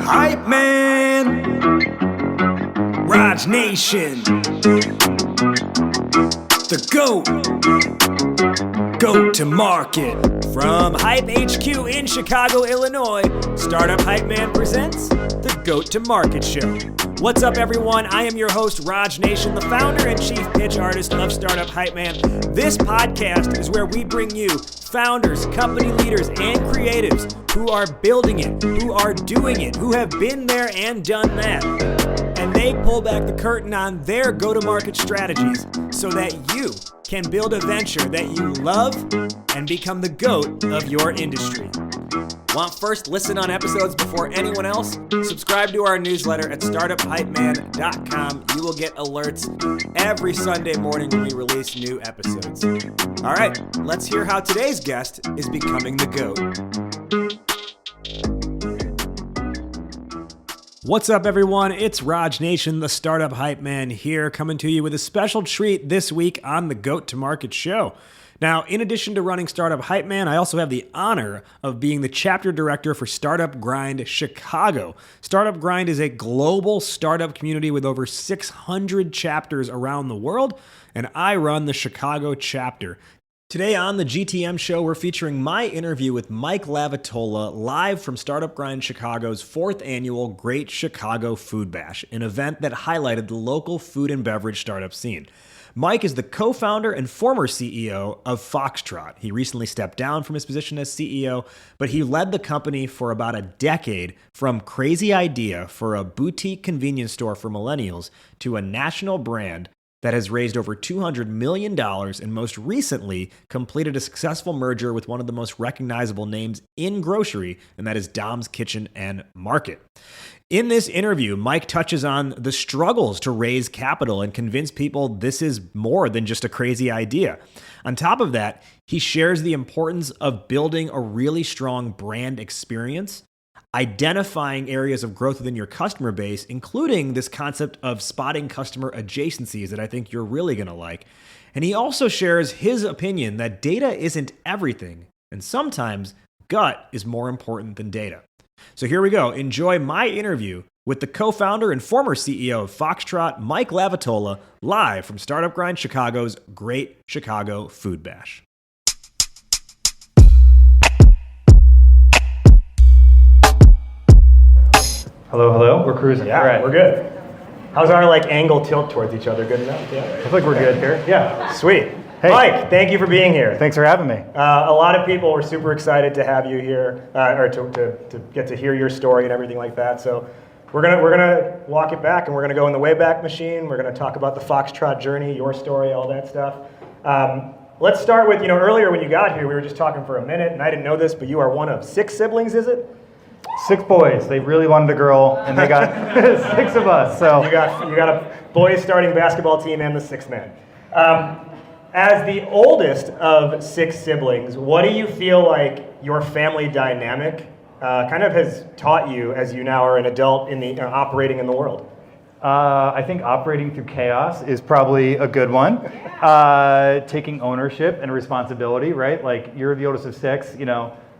Hypeman, Raj Nation, the GOAT to market. From Hype HQ in Chicago, Illinois, Startup Hypeman presents the GOAT to Market Show. What's up, everyone? I am your host, Raj Nation, the founder and chief pitch artist of Startup Hypeman. This podcast is where we bring you founders, company leaders, and creatives who are building it, who are doing it, who have been there and done that. And they pull back the curtain on their go-to-market strategies so that you can build a venture that you love and become the GOAT of your industry. Want first listen on episodes before anyone else? Subscribe to our newsletter at startuphypeman.com. You will get alerts every Sunday morning when we release new episodes. All right, let's hear how today's guest is becoming the GOAT. What's up, everyone? It's Raj Nation, the Startup Hype Man here, coming to you with a special treat this week on the GOAT to Market Show. Now, in addition to running Startup Hype Man, I also have the honor of being the chapter director for Startup Grind Chicago. Startup Grind is a global startup community with over 600 chapters around the world, and I run the Chicago chapter. Today on the GTM show, we're featuring my interview with Mike LaVitola live from Startup Grind Chicago's 4th annual Great Chicago Food Bash, an event that highlighted the local food and beverage startup scene. Mike is the co-founder and former CEO of Foxtrot. He recently stepped down from his position as CEO, but he led the company for about a decade from crazy idea for a boutique convenience store for millennials to a national brand that has raised over $200 million and most recently completed a successful merger with one of the most recognizable names in grocery, and that is Dom's Kitchen and Market. In this interview, Mike touches on the struggles to raise capital and convince people this is more than just a crazy idea. On top of that, he shares the importance of building a really strong brand experience, identifying areas of growth within your customer base, including this concept of spotting customer adjacencies that I think you're really going to like. And he also shares his opinion that data isn't everything, and sometimes gut is more important than data. So here we go. Enjoy my interview with the co-founder and former CEO of Foxtrot, Mike LaVitola, live from Startup Grind Chicago's Great Chicago Food Bash. Hello, hello. We're cruising. Yeah, right. We're good. How's our angle tilt towards each other? Good enough? Yeah. I feel like we're good here. Yeah. Sweet. Hey. Mike, thank you for being here. Thanks for having me. A lot of people were super excited to have you here, or to get to hear your story and everything like that. So we're gonna walk it back, and we're gonna go in the Wayback Machine. We're gonna talk about the Foxtrot journey, your story, all that stuff. Let's start with, earlier when you got here, we were just talking for a minute, and I didn't know this, but you are one of 6 siblings, is it? 6 boys. They really wanted a girl, and they got 6 of us. So you got a boys starting basketball team and the 6th man. As the oldest of 6 siblings, what do you feel like your family dynamic kind of has taught you as you now are an adult in the operating in the world? I think operating through chaos is probably a good one. Taking ownership and responsibility, right? Like, you're the oldest of 6.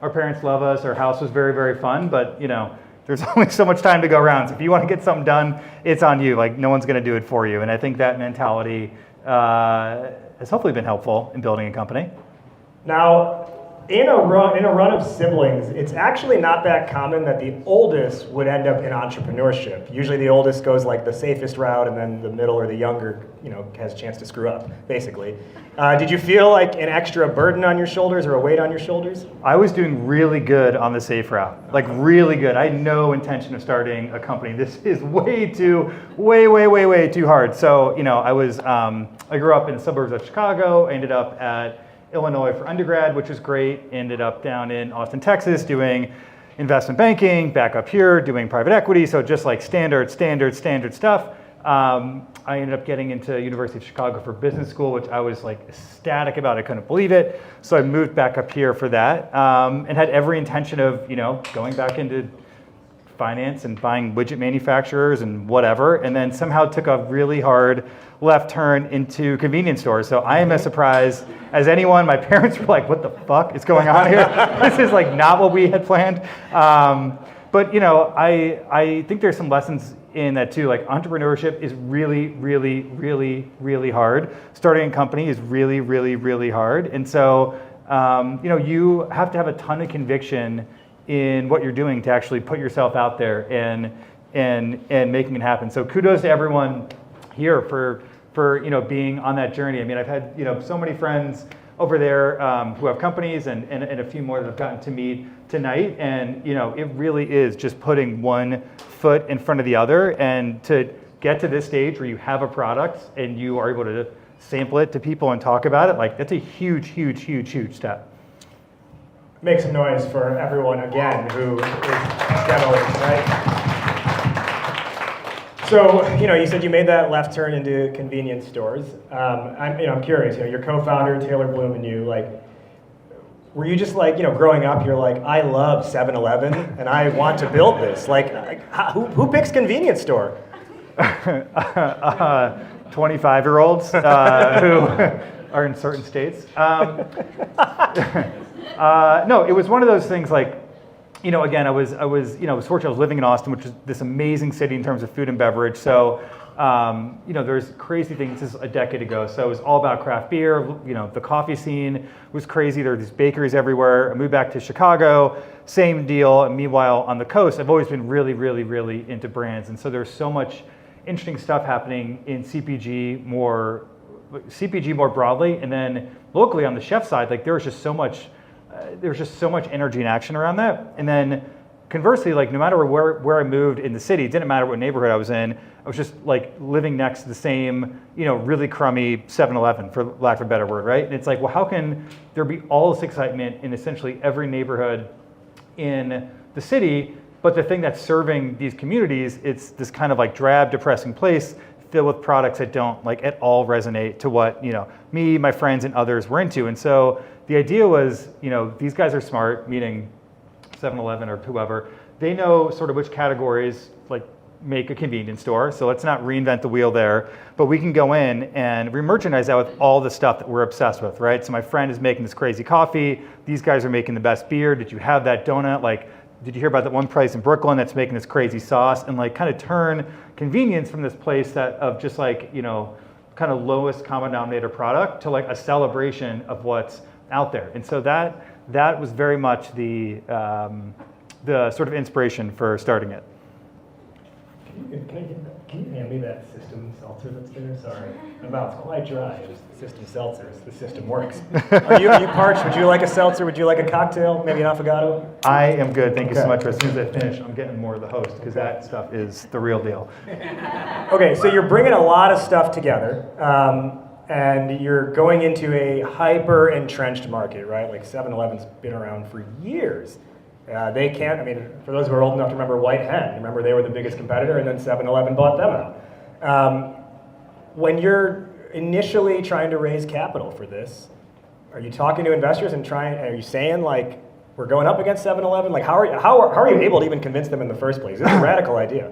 Our parents love us. Our house was very, very fun, but there's only so much time to go around. So if you want to get something done, it's on you. Like, no one's going to do it for you. And I think that mentality has hopefully been helpful in building a company. Now, in a run of siblings, it's actually not that common that the oldest would end up in entrepreneurship. Usually the oldest goes like the safest route, and then the middle or the younger, has a chance to screw up, basically. Did you feel like an extra burden on your shoulders or a weight on your shoulders? I was doing really good on the safe route, like really good. I had no intention of starting a company. This is way too hard. So, I grew up in the suburbs of Chicago, ended up at Illinois for undergrad, which was great. Ended up down in Austin, Texas, doing investment banking, back up here, doing private equity. So just like standard stuff. I ended up getting into University of Chicago for business school, which I was like ecstatic about. I couldn't believe it. So I moved back up here for that, and had every intention of, going back into finance and buying widget manufacturers and whatever, and then somehow took a really hard left turn into convenience stores. So I am as surprised as anyone. My parents were like, what the fuck is going on here? This is like not what we had planned. But you know, I think there's some lessons in that too. Like entrepreneurship is really, really, really, really hard. Starting a company is really, really, really hard. And so, you know, you have to have a ton of conviction in what you're doing to actually put yourself out there and making it happen. So kudos to everyone here for you know, being on that journey. I mean, I've had, you know, so many friends over there who have companies and a few more that I've gotten to meet tonight. And you know, it really is just putting one foot in front of the other, and to get to this stage where you have a product and you are able to sample it to people and talk about it, like that's a huge, huge, huge, huge step. Make some noise for everyone again who is demoing, right? So, you know, you said you made that left turn into convenience stores. I'm curious. You know, your co-founder Taylor Bloom and you, like, were you just like, you know, growing up, you're like, I love 7-Eleven and I want to build this. Like who picks convenience store? 25-year-olds who are in certain states. No, it was one of those things like, you know, again, I was fortunate. I was living in Austin, which is this amazing city in terms of food and beverage. So, you know, there's crazy things. This is a decade ago. So it was all about craft beer. You know, the coffee scene was crazy. There were these bakeries everywhere. I moved back to Chicago, same deal. And meanwhile, on the coast, I've always been really, really, really into brands. And so there's so much interesting stuff happening in CPG more broadly. And then locally on the chef side, like there was just so much energy and action around that. And then conversely, like no matter where I moved in the city, it didn't matter what neighborhood I was in, I was just like living next to the same, you know, really crummy 7-Eleven, for lack of a better word, right? And it's like, well, how can there be all this excitement in essentially every neighborhood in the city, but the thing that's serving these communities, it's this kind of like drab, depressing place filled with products that don't like at all resonate to what, you know, me, my friends, and others were into. And so the idea was, you know, these guys are smart, meaning 7-Eleven or whoever. They know sort of which categories like make a convenience store. So let's not reinvent the wheel there, but we can go in and re-merchandise that with all the stuff that we're obsessed with, right? So my friend is making this crazy coffee. These guys are making the best beer. Did you have that donut? Like, did you hear about that one place in Brooklyn that's making this crazy sauce? And like kind of turn convenience from this place that of just like, you know, kind of lowest common denominator product to like a celebration of what's out there. And so that was very much the sort of inspiration for starting it. Can you hand me that system seltzer that's there? Sorry. My mouth's quite dry. It's the system seltzers. The system works. Are you parched? Would you like a seltzer? Would you like a cocktail? Maybe an affogato? I am good. Thank you so much. As soon as I finish, I'm getting more of the host because that stuff is the real deal. Okay, so you're bringing a lot of stuff together. And you're going into a hyper entrenched market, right? Like 7-Eleven's been around for years. They can't, I mean, for those who are old enough to remember White Hen, remember they were the biggest competitor and then 7-Eleven bought them out. When you're initially trying to raise capital for this, are you talking to investors and are you saying like, we're going up against 7-Eleven? Like how are you able to even convince them in the first place? It's a radical idea.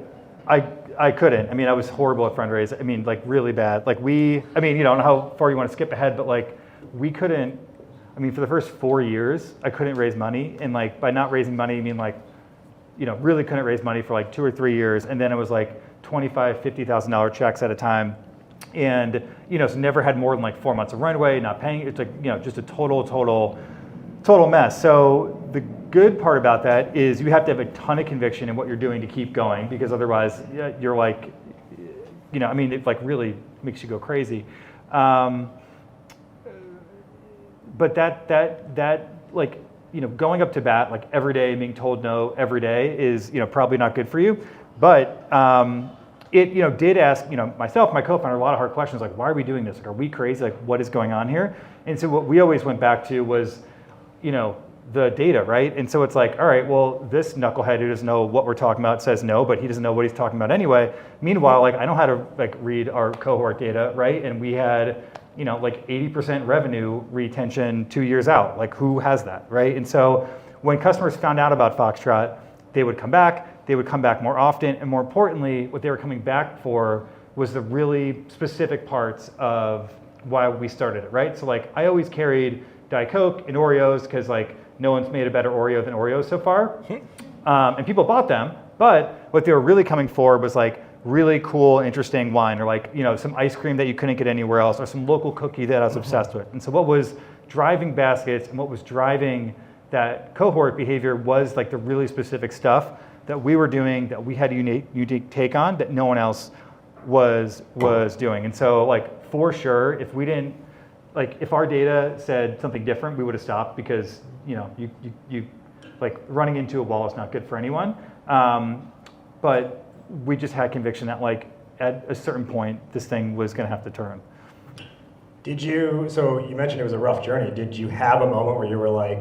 I couldn't. I mean, I was horrible at fundraising. I mean, like really bad. Like you know, I don't know how far you want to skip ahead, but like we couldn't, I mean, for the first 4 years, I couldn't raise money. And like by not raising money, I mean like, you know, really couldn't raise money for like 2 or 3 years. And then it was like $25,000, $50,000 checks at a time. And, you know, so never had more than like 4 months of runway, not paying. It's like, you know, just a total mess. So the good part about that is you have to have a ton of conviction in what you're doing to keep going, because otherwise you're like, you know, I mean, it like really makes you go crazy. But that like, you know, going up to bat like every day, being told no every day is, you know, probably not good for you. But it, you know, did ask, you know, myself, my co-founder, a lot of hard questions like, why are we doing this? Like, are we crazy? Like, what is going on here? And so what we always went back to was, you know, the data, right? And so it's like, all right, well, this knucklehead who doesn't know what we're talking about says no, but he doesn't know what he's talking about anyway. Meanwhile, like, I know how to like read our cohort data, right? And we had, you know, like 80% revenue retention 2 years out. Like, who has that, right? And so when customers found out about Foxtrot, they would come back more often, and more importantly, what they were coming back for was the really specific parts of why we started it, right? So like, I always carried Diet Coke and Oreos because like no one's made a better Oreo than Oreos so far. and people bought them. But what they were really coming for was like really cool, interesting wine, or like, you know, some ice cream that you couldn't get anywhere else, or some local cookie that I was obsessed with. And so what was driving baskets and what was driving that cohort behavior was like the really specific stuff that we were doing, that we had a unique take on that no one else was doing. And so like for sure, if we didn't, like if our data said something different, we would have stopped, because, you know, you like running into a wall is not good for anyone. But we just had conviction that like at a certain point, this thing was going to have to turn. So you mentioned it was a rough journey. Did you have a moment where you were like,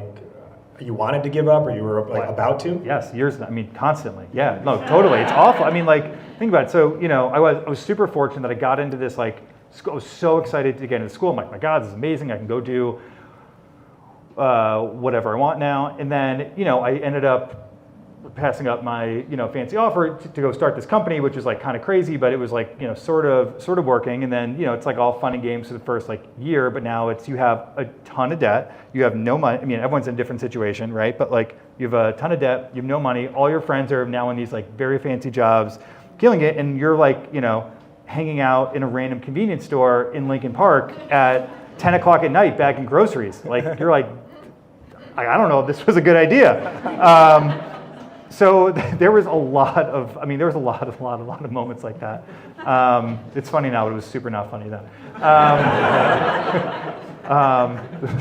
you wanted to give up, or you were like about to? Yes, years, I mean, constantly. Yeah, no, totally. It's awful. I mean, like, think about it. So, you know, I was super fortunate that I got into this, like, I was so excited to get into school. I'm like, my God, this is amazing. I can go do whatever I want now. And then, you know, I ended up passing up my, you know, fancy offer to go start this company, which is like kind of crazy, but it was like, you know, sort of working. And then, you know, it's like all fun and games for the first like year, but now it's, you have a ton of debt, you have no money. I mean, everyone's in a different situation, right? But like you have a ton of debt, you have no money, all your friends are now in these like very fancy jobs, killing it. And you're like, you know, hanging out in a random convenience store in Lincoln Park at 10 o'clock at night bagging groceries. Like, you're like, I don't know if this was a good idea. So there was a lot of moments like that. It's funny now, but it was super not funny then.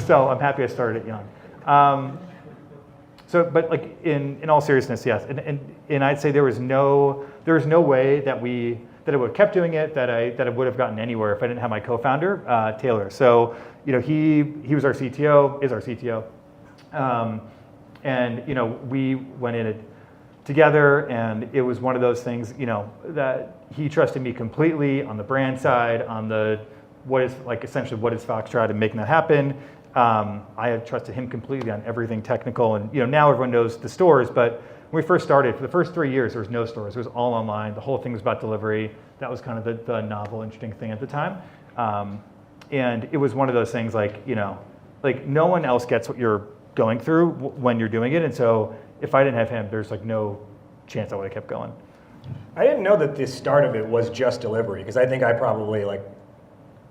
So I'm happy I started it young. But like in all seriousness, yes. And I'd say there was no way that I would have kept doing it, that I would have gotten anywhere if I didn't have my co-founder, Taylor. So, you know, he was our CTO, is our CTO. And, you know, we went in it together, and it was one of those things, you know, that he trusted me completely on the brand side, on the essentially what is Foxtrot and making that happen. I had trusted him completely on everything technical, and, you know, now everyone knows the stores, but when we first started, for the first 3 years, there was no stores. It was all online. The whole thing was about delivery. That was kind of the novel, interesting thing at the time. And it was one of those things like, you know, like no one else gets what you're going through when you're doing it. And so if I didn't have him, there's like no chance I would have kept going. I didn't know that the start of it was just delivery, because I think I probably like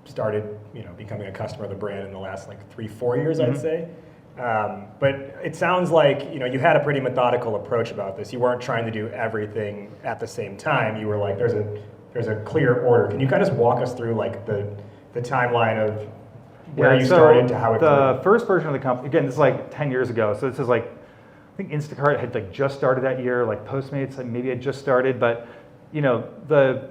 started, you know, becoming a customer of the brand in the last like 3-4 years, I'd say. But it sounds like, you know, you had a pretty methodical approach about this. You weren't trying to do everything at the same time. You were like, there's a clear order. Can you kind of just walk us through like the timeline of where you started to how it grew? The first version of the company, again, this is like 10 years ago. So this is like, I think Instacart had like just started that year, like Postmates maybe had just started, but, you know, the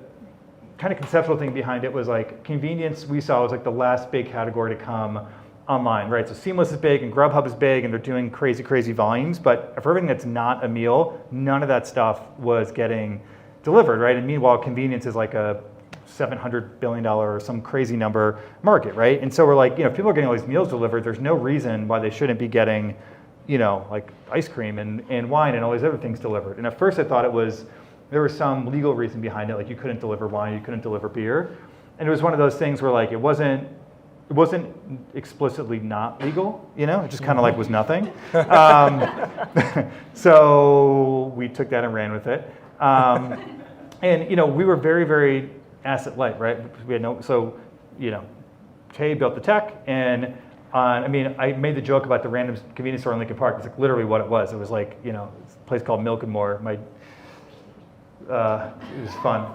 kind of conceptual thing behind it was like convenience we saw was like the last big category to come online, right? So Seamless is big and Grubhub is big and they're doing crazy volumes, but for everything that's not a meal, none of that stuff was getting delivered, right? And meanwhile, convenience is like a $700 billion or some crazy number market, right? And so we're like, you know, if people are getting all these meals delivered, there's no reason why they shouldn't be getting, you know, like ice cream and wine and all these other things delivered. And at first I thought there was some legal reason behind it, like you couldn't deliver wine, you couldn't deliver beer. And it was one of those things where like it wasn't explicitly not legal, you know, it just kind of like was nothing. So we took that and ran with it. And, you know, we were very, very asset light, right? We had so, you know, Tay built the tech, and I made the joke about the random convenience store in Lincoln Park. It's like literally what it was. It was like, you know, a place called Milk and More. It was fun.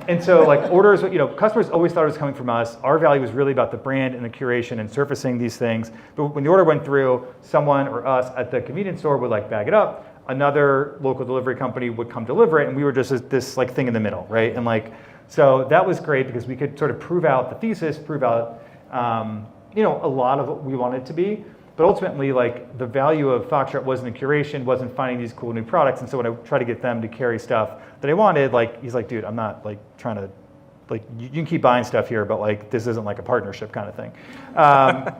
And so like orders, you know, customers always thought it was coming from us. Our value was really about the brand and the curation and surfacing these things. But when the order went through, someone or us at the convenience store would like bag it up. Another local delivery company would come deliver it, and we were just this like thing in the middle, right? And like, so that was great because we could sort of prove out the thesis, prove out, you know, a lot of what we wanted to be. But ultimately, like the value of Foxtrot wasn't the curation, wasn't finding these cool new products. And so when I tried to get them to carry stuff that I wanted, like he's like, dude, I'm not like trying to, like you can keep buying stuff here, but like this isn't like a partnership kind of thing. I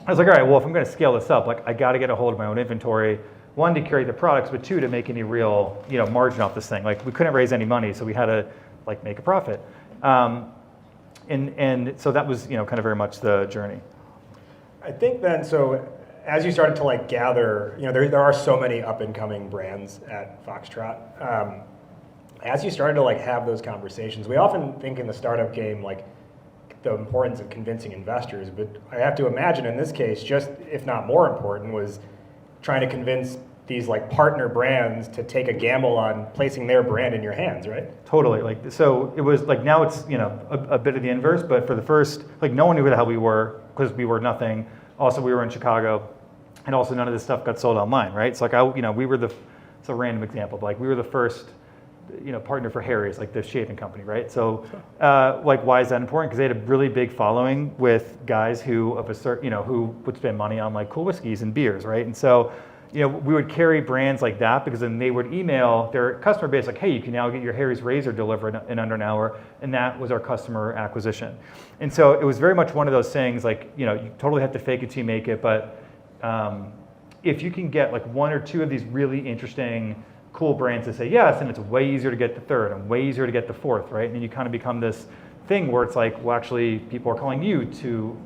was like, all right, well, if I'm going to scale this up, like I got to get a hold of my own inventory. One, to carry the products, but two, to make any real, you know, margin off this thing. Like we couldn't raise any money, so we had to like make a profit. And so that was, you know, kind of very much the journey. I think then, so as you started to like gather, there are so many up and coming brands at Foxtrot. As you started to like have those conversations, we often think in the startup game like the importance of convincing investors, but I have to imagine in this case, just if not more important, was trying to convince these like partner brands to take a gamble on placing their brand in your hands, right? Totally. Like, so it was like, now it's, a bit of the inverse, but for the first, like no one knew who the hell we were because we were nothing. Also, we were in Chicago, and also none of this stuff got sold online, right? So like we were it's a random example, but like we were the first, partner for Harry's, like the shaving company, right? So, like, why is that important? Because they had a really big following with guys who would spend money on like cool whiskeys and beers, right? And so, we would carry brands like that because then they would email their customer base like, hey, you can now get your Harry's razor delivered in under an hour, and that was our customer acquisition. And so it was very much one of those things like, you totally have to fake it till you make it, but if you can get like one or two of these really interesting cool brands to say yes, and it's way easier to get the third and way easier to get the fourth, right? And then you kind of become this thing where it's like, well, actually, people are calling you to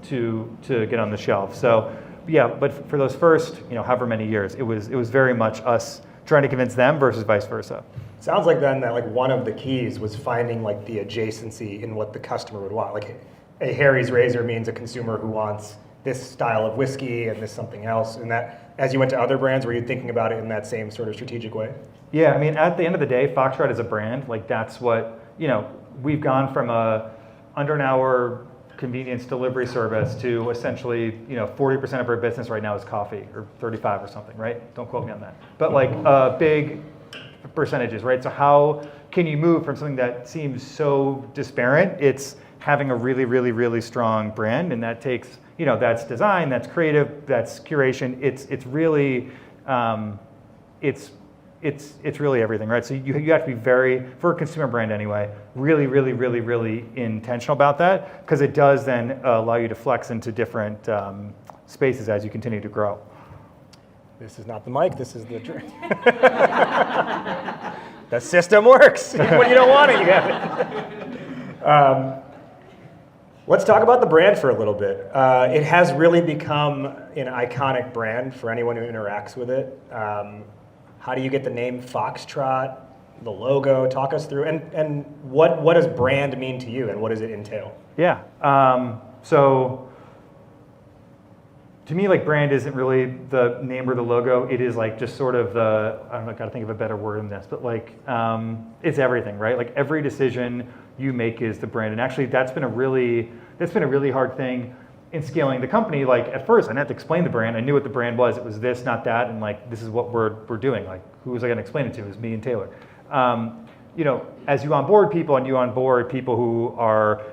get on the shelf. So, yeah, but for those first, however many years, it was very much us trying to convince them versus vice versa. Sounds like then that like one of the keys was finding like the adjacency in what the customer would want. Like a Harry's razor means a consumer who wants this style of whiskey and this something else. And that, as you went to other brands, were you thinking about it in that same sort of strategic way? Yeah, I mean, at the end of the day, Foxtrot is a brand. Like that's what, we've gone from a under an hour convenience delivery service to essentially, 40% of our business right now is coffee, or 35 or something, right? Don't quote me on that. But like big percentages, right? So how can you move from something that seems so disparate? It's having a really, really, really strong brand, and that takes, that's design, that's creative, that's curation. It's really, it's really everything, right? So you have to be very, for a consumer brand anyway, really, really, really, really intentional about that, because it does then allow you to flex into different spaces as you continue to grow. This is not the mic, this is the drink. The system works. When you don't want it, you have it. Let's talk about the brand for a little bit. It has really become an iconic brand for anyone who interacts with it. How do you get the name Foxtrot, the logo? Talk us through, and what does brand mean to you, and what does it entail? Yeah, so to me, like brand isn't really the name or the logo. It is like just sort of the, I don't know, gotta think of a better word than this, but like it's everything, right? Like every decision you make is the brand, and actually that's been a really hard thing in scaling the company. Like at first, I didn't have to explain the brand. I knew what the brand was. It was this, not that, and like this is what we're doing. Like who was I going to explain it to? It was me and Taylor. As you onboard people, and you onboard people who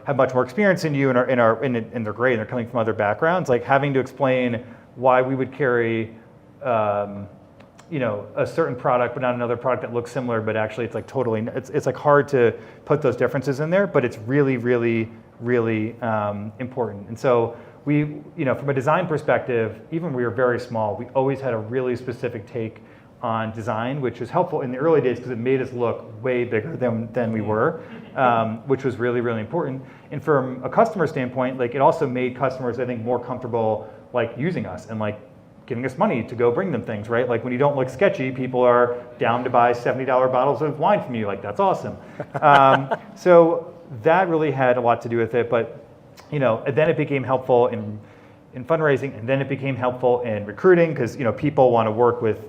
have much more experience than you, and they're great, and they're coming from other backgrounds. Like having to explain why we would carry, a certain product, but not another product that looks similar, but actually it's like totally, it's like hard to put those differences in there, but it's really, really, really important. And so we, from a design perspective, even when we were very small, we always had a really specific take on design, which was helpful in the early days because it made us look way bigger than we were, which was really, really important. And from a customer standpoint, like it also made customers, I think, more comfortable like using us and like giving us money to go bring them things, right? Like when you don't look sketchy, people are down to buy $70 bottles of wine from you. Like that's awesome. So that really had a lot to do with it. But and then it became helpful in fundraising, and then it became helpful in recruiting because people want to work with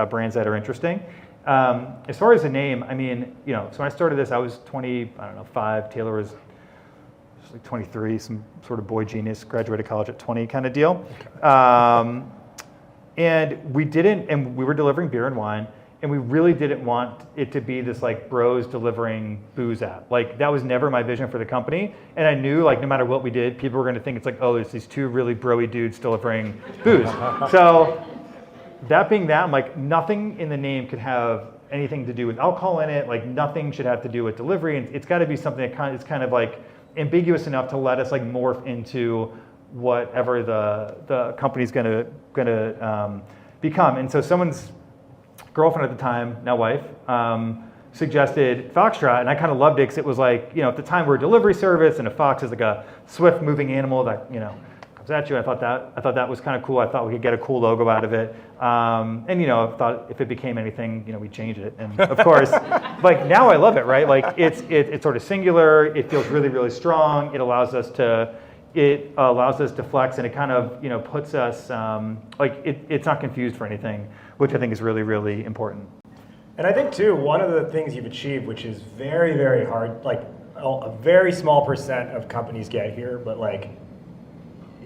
brands that are interesting. As far as the name, I mean, so when I started this, I was 5. Taylor was like 23, some sort of boy genius, graduated college at 20 kind of deal. And we were delivering beer and wine, and we really didn't want it to be this like bros delivering booze app. Like that was never my vision for the company. And I knew like no matter what we did, people were going to think it's like, oh, there's these two really bro-y dudes delivering booze. So that being that, I'm like, nothing in the name could have anything to do with alcohol in it. Like nothing should have to do with delivery. And it's got to be something that is kind of like ambiguous enough to let us like morph into whatever the company's gonna become. And so someone's girlfriend at the time, now wife, suggested Foxtrot, and I kind of loved it because it was like, at the time we're a delivery service, and a fox is like a swift moving animal that, comes Startups At You. I thought that was kind of cool. I thought we could get a cool logo out of it. And I thought if it became anything, we'd change it. And of course, like now I love it, right? Like it's sort of singular. It feels really, really strong. It allows us to flex, and it kind of puts us it's not confused for anything, which I think is really, really important. And I think too, one of the things you've achieved, which is very, very hard, like a very small percent of companies get here, but like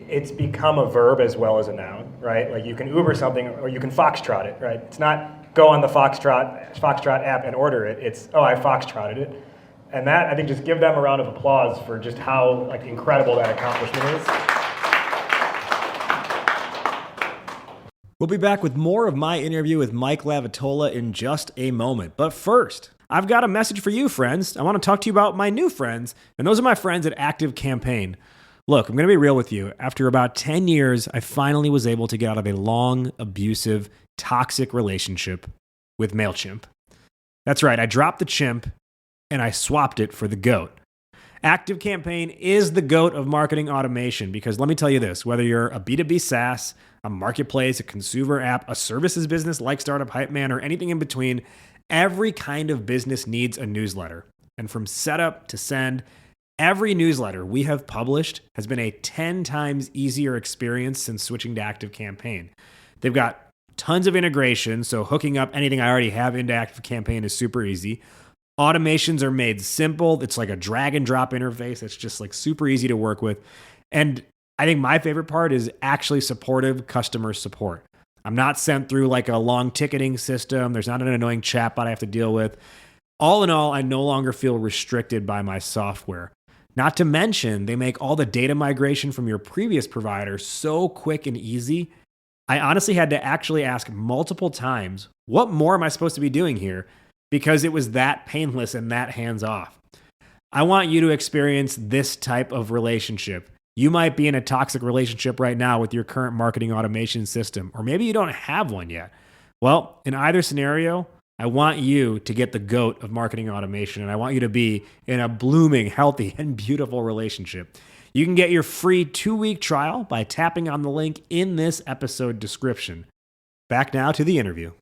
it's become a verb as well as a noun, right? Like you can Uber something or you can Foxtrot it, right? It's not go on the Foxtrot app and order it. It's, oh, I Foxtrotted it. And that, I think, just give them a round of applause for just how like incredible that accomplishment is. We'll be back with more of my interview with Mike LaVitola in just a moment. But first, I've got a message for you, friends. I want to talk to you about my new friends, and those are my friends at ActiveCampaign. Look, I'm going to be real with you. After about 10 years, I finally was able to get out of a long, abusive, toxic relationship with Mailchimp. That's right, I dropped the chimp and I swapped it for the GOAT. ActiveCampaign is the GOAT of marketing automation because let me tell you this, whether you're a B2B SaaS, a marketplace, a consumer app, a services business like Startup Hypeman, or anything in between, every kind of business needs a newsletter. And from setup to send, every newsletter we have published has been a 10 times easier experience since switching to ActiveCampaign. They've got tons of integration, so hooking up anything I already have into ActiveCampaign is super easy. Automations are made simple. It's like a drag and drop interface. It's just like super easy to work with. And I think my favorite part is actually supportive customer support. I'm not sent through like a long ticketing system. There's not an annoying chatbot I have to deal with. All in all, I no longer feel restricted by my software. Not to mention, they make all the data migration from your previous provider so quick and easy. I honestly had to actually ask multiple times, what more am I supposed to be doing here? Because it was that painless and that hands-off. I want you to experience this type of relationship. You might be in a toxic relationship right now with your current marketing automation system, or maybe you don't have one yet. Well, in either scenario, I want you to get the GOAT of marketing automation, and I want you to be in a blooming, healthy, and beautiful relationship. You can get your free 2-week trial by tapping on the link in this episode description. Back now to the interview.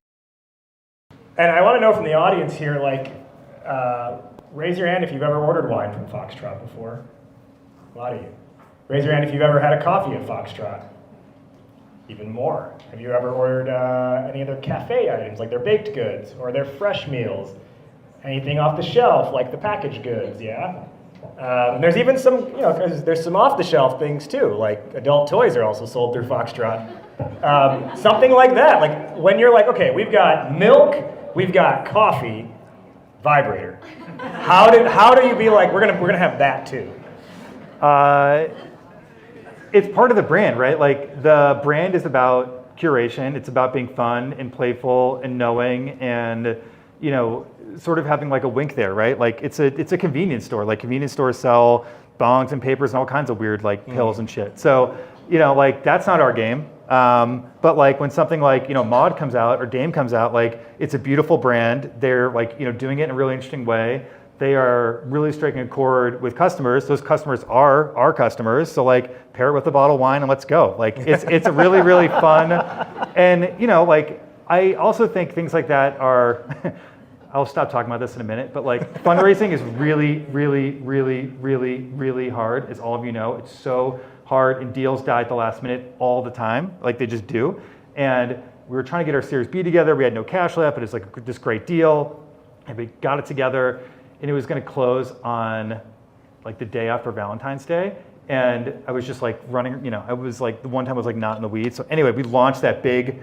And I want to know from the audience here, raise your hand if you've ever ordered wine from Foxtrot before. A lot of you. Raise your hand if you've ever had a coffee at Foxtrot. Even more. Have you ever ordered any of their cafe items, like their baked goods or their fresh meals? Anything off the shelf, like the packaged goods, yeah? And there's even some, because there's some off-the-shelf things too, like adult toys are also sold through Foxtrot. Something like that, like when you're like, okay, we've got milk, we've got coffee, vibrator. How do you be like, we're gonna have that too? It's part of the brand, right? Like the brand is about curation. It's about being fun and playful and knowing and, sort of having like a wink there, right? Like it's a convenience store. Like convenience stores sell bongs and papers and all kinds of weird like pills and shit. So, like that's not our game. But like when something like, Mod comes out or Dame comes out, like it's a beautiful brand. They're like, doing it in a really interesting way. They are really striking a chord with customers. Those customers are our customers. So like pair it with a bottle of wine and let's go. Like it's a really, really fun. And I also think things like that are, I'll stop talking about this in a minute, but like fundraising is really, really, really, really, really hard, as all of you know. It's so hard and deals die at the last minute all the time, like they just do. And we were trying to get our Series B together. We had no cash left, but it's like this great deal. And we got it together and it was gonna close on like the day after Valentine's Day. And I was just like running, I was like, the one time I was like not in the weeds. So anyway, we launched that big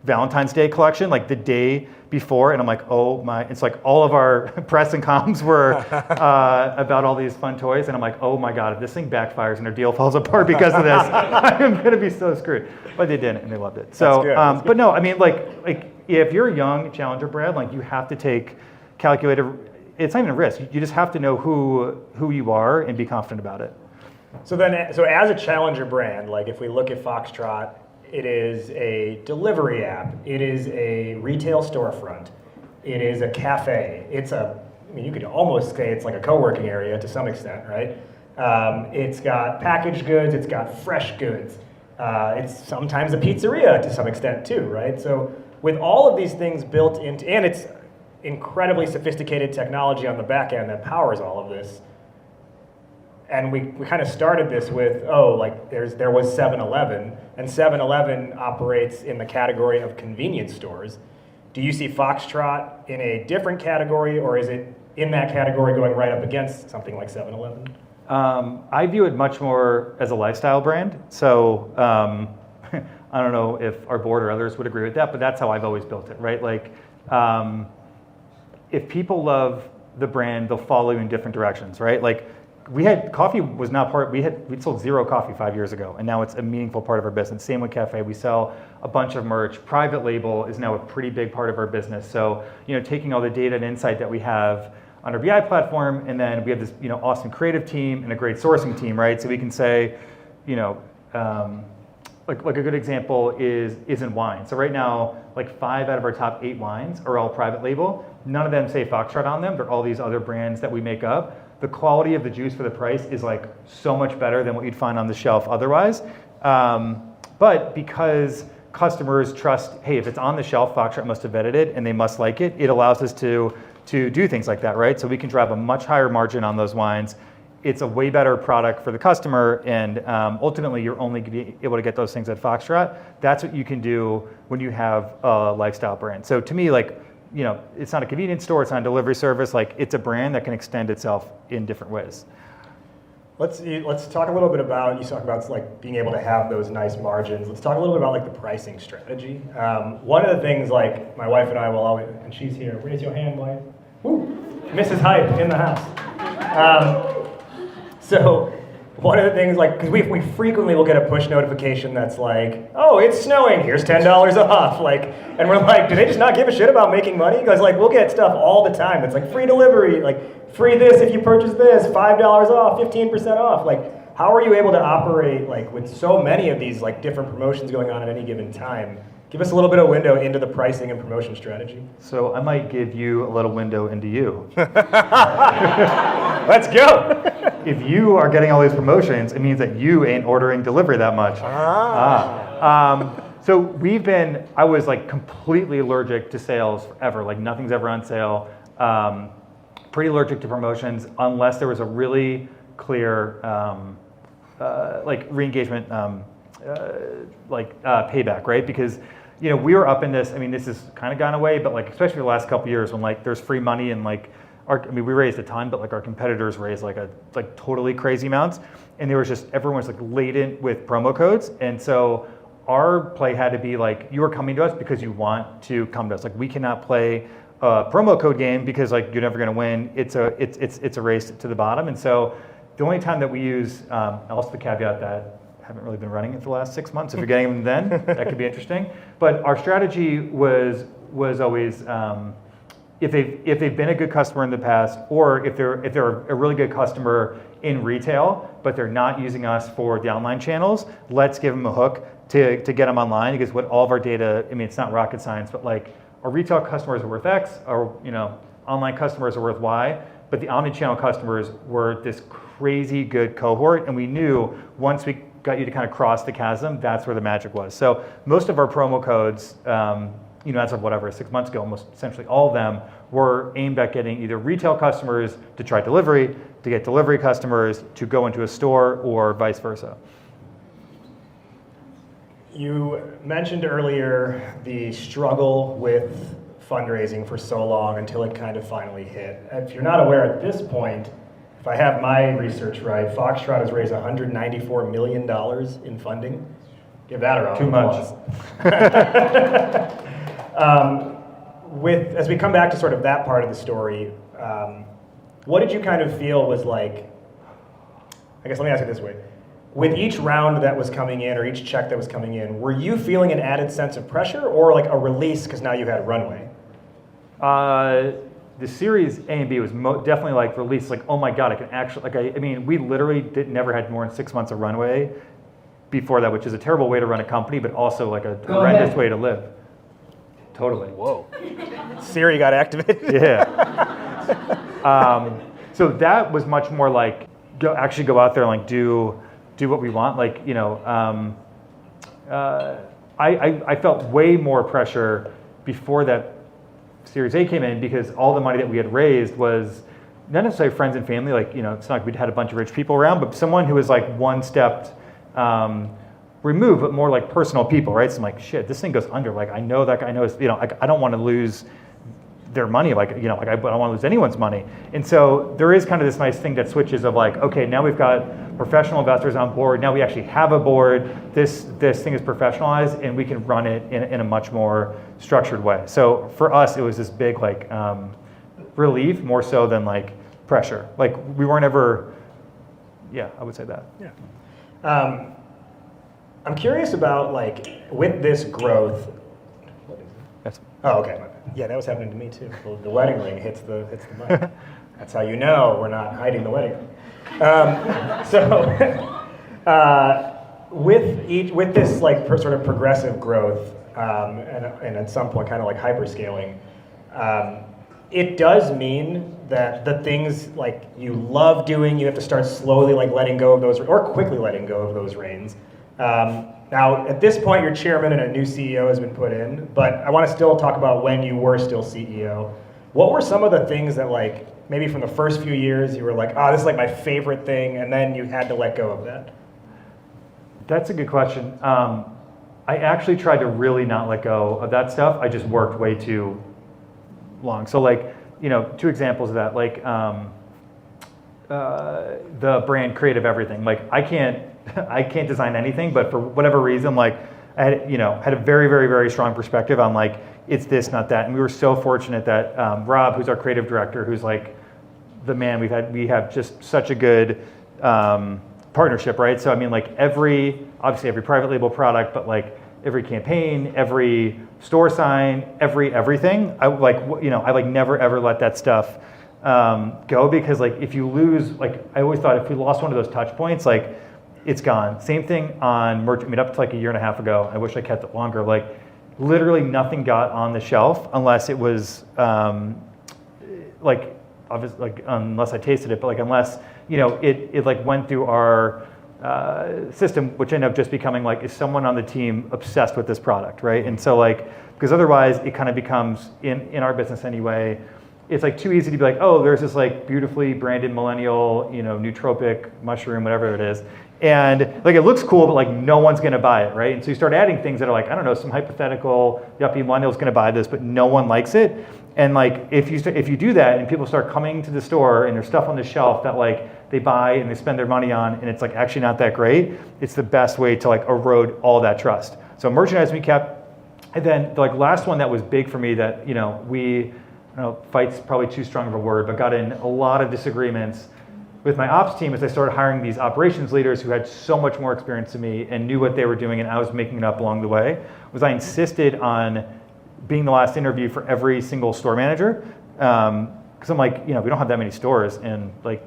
Valentine's Day collection like the day before, and I'm like, oh my, it's like all of our press and comms were about all these fun toys, and I'm like, oh my God, if this thing backfires and our deal falls apart because of this, I'm gonna be so screwed. But they didn't, and they loved it. So, but no, I mean, like if you're a young challenger brand, like you have to take calculated, it's not even a risk, you just have to know who you are and be confident about it. So as a challenger brand, like if we look at Foxtrot, it is a delivery app. It is a retail storefront. It is a cafe. You could almost say it's like a co-working area to some extent, right? It's got packaged goods, it's got fresh goods. It's sometimes a pizzeria to some extent too, right? So with all of these things built into, and it's incredibly sophisticated technology on the back end that powers all of this. And we kind of started this with, there was 7-Eleven, and 7-Eleven operates in the category of convenience stores. Do you see Foxtrot in a different category, or is it in that category going right up against something like 7-Eleven? I view it much more as a lifestyle brand. So I don't know if our board or others would agree with that, but that's how I've always built it, right? Like, if people love the brand, they'll follow you in different directions, right? Like, coffee was not part, we sold 0 coffee 5 years ago, and now it's a meaningful part of our business. Same with cafe, we sell a bunch of merch. Private label is now a pretty big part of our business. So, taking all the data and insight that we have on our BI platform, and then we have this, awesome creative team and a great sourcing team, right? So we can say, like a good example is in wine. So right now, like 5 out of our top 8 wines are all private label. None of them say Foxtrot on them. They're all these other brands that we make up. The quality of the juice for the price is like so much better than what you'd find on the shelf otherwise. But because customers trust, hey, if it's on the shelf, Foxtrot must have vetted it and they must like it, it allows us to do things like that, right? So we can drive a much higher margin on those wines. It's a way better product for the customer, and ultimately you're only going to be able to get those things at Foxtrot. That's what you can do when you have a lifestyle brand. So to me, like, it's not a convenience store, it's not a delivery service, like it's a brand that can extend itself in different ways. Let's talk a little bit about, you talk about like being able to have those nice margins. Let's talk a little bit about like the pricing strategy. One of the things like my wife and I will always, and she's here, raise your hand, wife. Woo! Mrs. Hype in the house. So one of the things, like, because we frequently will get a push notification that's like, oh, it's snowing, here's $10 off. Like, and we're like, do they just not give a shit about making money? Because like we'll get stuff all the time that's like free delivery, like free this if you purchase this, $5 off, 15% off. Like, how are you able to operate like with so many of these like different promotions going on at any given time? Give us a little bit of window into the pricing and promotion strategy. So I might give you a little window into you. Let's go. If you are getting all these promotions, it means that you ain't ordering delivery that much. So I was like completely allergic to sales forever. Like nothing's ever on sale. Pretty allergic to promotions unless there was a really clear like re-engagement payback, right? Because we were up in this. I mean, this has kind of gone away, but like especially the last couple of years when like there's free money and like we raised a ton, but like our competitors raised like totally crazy amounts, and there was just everyone's like laden with promo codes, and so our play had to be like you are coming to us because you want to come to us. Like we cannot play a promo code game because like you're never going to win. It's a race to the bottom, and so the only time that we use, also the caveat that haven't really been running it for the last 6 months. If you're getting them then, that could be interesting. But our strategy was always if they've been a good customer in the past, or if they're a really good customer in retail, but they're not using us for the online channels, let's give them a hook to get them online. Because what all of our data, I mean, it's not rocket science, but like our retail customers are worth X, our online customers are worth Y. But the omnichannel customers were this crazy good cohort, and we knew once we got you to kind of cross the chasm, that's where the magic was. So most of our promo codes, as of whatever, 6 months ago, almost essentially all of them were aimed at getting either retail customers to try delivery, to get delivery customers to go into a store, or vice versa. You mentioned earlier the struggle with fundraising for so long until it kind of finally hit. If you're not aware at this point, if I have my research right, Foxtrot has raised $194 million in funding. Give that a round of applause. Too much. As we come back to sort of that part of the story, what did you kind of feel was like, I guess let me ask it this way. With each round that was coming in or each check that was coming in, were you feeling an added sense of pressure or like a release because now you had runway? The series A and B was definitely like release, like, oh my God, I can actually, like, I mean, we literally never had more than 6 months of runway before that, which is a terrible way to run a company, but also like a horrendous way to live. Totally. Whoa. Siri got activated. Yeah. So that was much more like actually go out there and like do what we want. Like, you know, I felt way more pressure before that Series A came in, because all the money that we had raised was not necessarily friends and family. Like, you know, it's not like we'd had a bunch of rich people around, but someone who was like one step removed, but more like personal people, right? So I'm like, shit, this thing goes under. Like, I know that guy knows, you know, I don't want to lose their money. Like, you know, like I don't want to lose anyone's money. And so there is kind of this nice thing that switches of like, okay, now we've got professional investors on board. Now we actually have a board. This thing is professionalized, and we can run it in a much more structured way. So for us, it was this big like relief, more so than like pressure. Like, we weren't ever, yeah, I would say that. Yeah. I'm curious about, like, with this growth. What is it? That's, oh, okay. Yeah, that was happening to me too. The wedding ring hits the mic. That's how you know we're not hiding the wedding ring. With this like sort of progressive growth, and at some point kind of like hyperscaling, it does mean that the things like you love doing, you have to start slowly like letting go of those, or quickly letting go of those reins. Now, at this point, you're chairman and a new CEO has been put in, but I want to still talk about when you were still CEO. What were some of the things that, like, maybe from the first few years you were like, oh, this is like my favorite thing, and then you had to let go of that? That's a good question. I actually tried to really not let go of that stuff. I just worked way too long. So, like, you know, 2 examples of that, like the brand creative everything. Like, I can't design anything, but for whatever reason, like, I had a very, very, very strong perspective on like, it's this, not that. And we were so fortunate that Rob, who's our creative director, who's like the man, we have just such a good partnership, right? So I mean, like obviously every private label product, but like every campaign, every store sign, everything. I never ever let that stuff go, because like if you lose, like I always thought if we lost one of those touch points, like it's gone. Same thing on merch. I mean, up to like a year and a half ago, I wish I kept it longer. Like literally nothing got on the shelf unless it was like obviously, like unless I tasted it, but like unless, you know, it like went through our system, which ended up just becoming like, is someone on the team obsessed with this product, right? And so like, because otherwise it kind of becomes, in our business anyway, it's like too easy to be like, oh, there's this like beautifully branded millennial, you know, nootropic mushroom, whatever it is. And like, it looks cool, but like no one's gonna buy it, right? And so you start adding things that are like, I don't know, some hypothetical yuppie millennial's gonna buy this, but no one likes it. And like, if you do that and people start coming to the store and there's stuff on the shelf that like they buy and they spend their money on, and it's like actually not that great, it's the best way to like erode all that trust. So merchandise we kept. And then the like last one that was big for me that, you know, I don't know, fight's probably too strong of a word, but got in a lot of disagreements with my ops team as I started hiring these operations leaders who had so much more experience than me and knew what they were doing, and I was making it up along the way, was I insisted on being the last interview for every single store manager. Because I'm like, you know, we don't have that many stores, and like,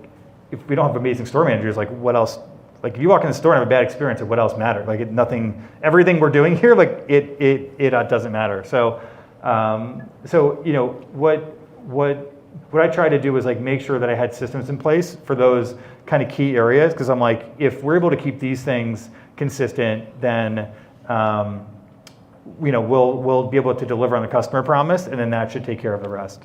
if we don't have amazing store managers, like what else? Like if you walk in the store and have a bad experience, like what else matters? Like everything we're doing here, like it doesn't matter. So you know, what I tried to do was like make sure that I had systems in place for those kind of key areas, because I'm like, if we're able to keep these things consistent, then you know, we'll be able to deliver on the customer promise, and then that should take care of the rest.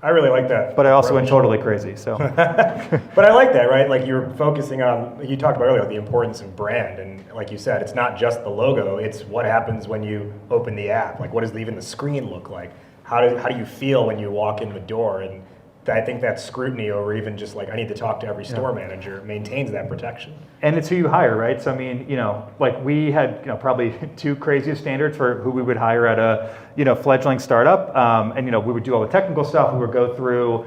I really like that. But I also went totally crazy, so. But I like that, right? Like you're focusing on, you talked about earlier, the importance of brand. And like you said, it's not just the logo, it's what happens when you open the app. Like what does even the screen look like? How do you feel when you walk in the door? And I think that scrutiny over even just like, I need to talk to every store manager maintains that protection. And it's who you hire, right? So I mean, you know, like we had, you know, probably 2 craziest standards for who we would hire at a, you know, fledgling startup. And you know, we would do all the technical stuff. We would go through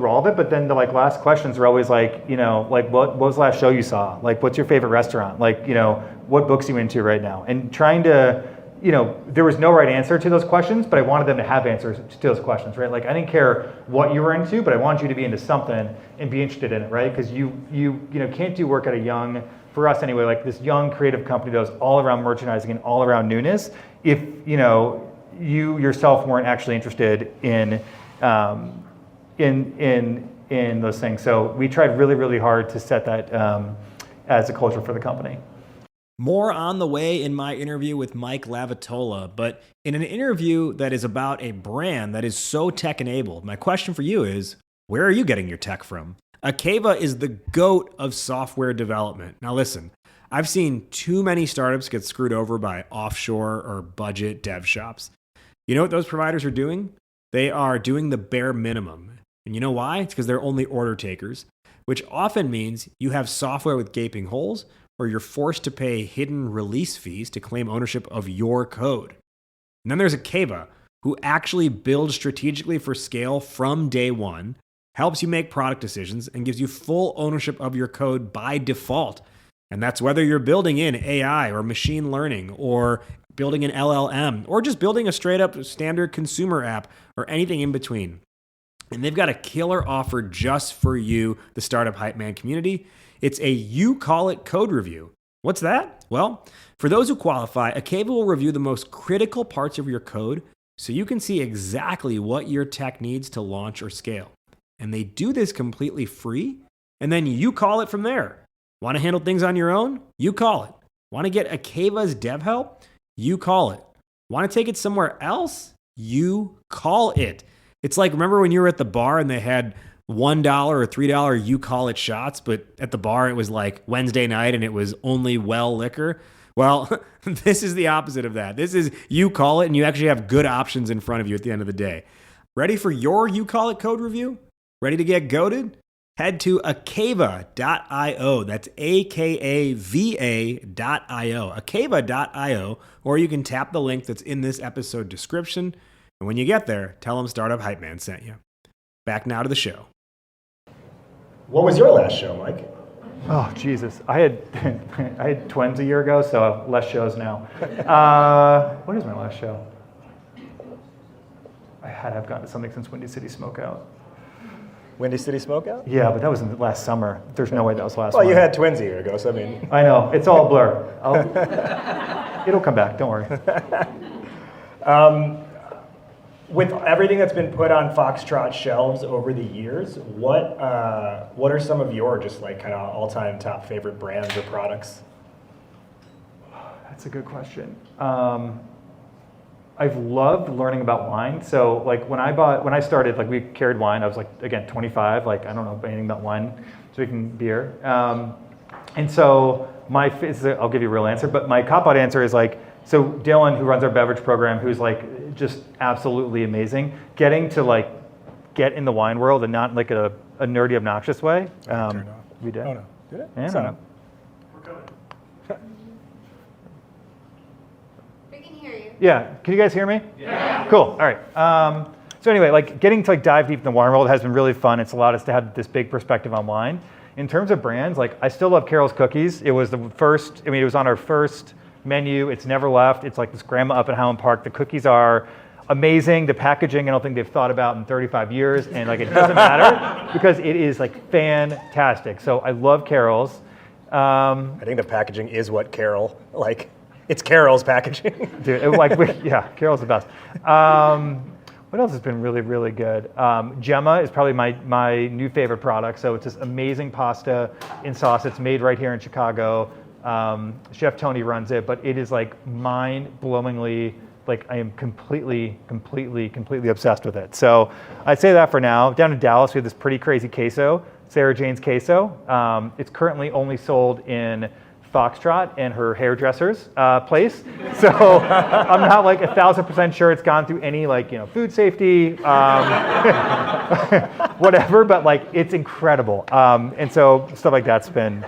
all of it. But then the like last questions are always like, you know, like what was the last show you saw? Like what's your favorite restaurant? Like, you know, what books are you into right now? And trying to, you know, there was no right answer to those questions, but I wanted them to have answers to those questions, right? Like I didn't care what you were into, but I wanted you to be into something and be interested in it, right? Because you know, can't do work at a young, for us anyway, like this young creative company that was all around merchandising and all around newness, if, you know, you yourself weren't actually interested in in those things. So we tried really, really hard to set that as a culture for the company. More on the way in my interview with Mike LaVitola, but in an interview that is about a brand that is so tech-enabled, my question for you is, where are you getting your tech from? Akeva is the GOAT of software development. Now listen, I've seen too many startups get screwed over by offshore or budget dev shops. You know what those providers are doing? They are doing the bare minimum. And you know why? It's because they're only order takers, which often means you have software with gaping holes, or you're forced to pay hidden release fees to claim ownership of your code. And then there's Akeva, who actually builds strategically for scale from day one, helps you make product decisions, and gives you full ownership of your code by default. And that's whether you're building in AI or machine learning or building an LLM or just building a straight up standard consumer app or anything in between. And they've got a killer offer just for you, the Startup Hype Man community. It's a You Call It code review. What's that? Well, for those who qualify, Akeva will review the most critical parts of your code so you can see exactly what your tech needs to launch or scale. And they do this completely free, and then you call it from there. Want to handle things on your own? You call it. Want to get Akeva's dev help? You call it. Want to take it somewhere else? You call it. It's like, remember when you were at the bar and they had $1 or $3 you call it shots, but at the bar it was like Wednesday night and it was only well liquor? Well, this is the opposite of that. This is you call it and you actually have good options in front of you at the end of the day. Ready for your You Call It code review? Ready to get goated? Head to akeva.io. That's AKAVA.io. Akeva.io, or you can tap the link that's in this episode description. And when you get there, tell them Startup Hype Man sent you. Back now to the show. What was your last show, Mike? Oh, Jesus. I had twins a year ago, so less shows now. What is my last show? I had to have gotten to something since Windy City Smokeout. Windy City Smokeout? Yeah, but that was in the last summer. There's no way that was last Well, one. you had twins a year ago, so I mean. I know. It's all a blur. It'll come back. Don't worry. With everything that's been put on Foxtrot shelves over the years, what are some of your just like kind of all-time top favorite brands or products? That's a good question. I've loved learning about wine. So like when I started, like we carried wine, I was like, again, 25, like I don't know anything about wine, drinking beer. And so I'll give you a real answer, but my cop-out answer is like, so Dylan, who runs our beverage program, who's like just absolutely amazing, getting to like get in the wine world and not like a nerdy, obnoxious way. We did. Oh no, did it? Yeah, So, We can hear you. Yeah, can you guys hear me? Yeah. Cool, all right. So anyway, like getting to like dive deep in the wine world has been really fun. It's allowed us to have this big perspective on wine. In terms of brands, like I still love Carol's Cookies. It was it was on our first menu. It's never left. It's like this grandma up in Highland Park. The cookies are amazing. The packaging, I don't think they've thought about in 35 years. And like it doesn't matter because it is like fantastic. So I love Carol's. I think the packaging is what Carol, like, it's Carol's packaging. Dude, Carol's the best. What else has been really, really good? Gemma is probably my new favorite product. So it's this amazing pasta in sauce. It's made right here in Chicago. Chef Tony runs it, but it is like mind-blowingly, like I am completely obsessed with it. So I'd say that for now. Down in Dallas, we have this pretty crazy queso, Sarah Jane's queso. It's currently only sold in Foxtrot and her hairdresser's place. So I'm not like 1,000% sure it's gone through any like, food safety, whatever, but like it's incredible. And so stuff like that's been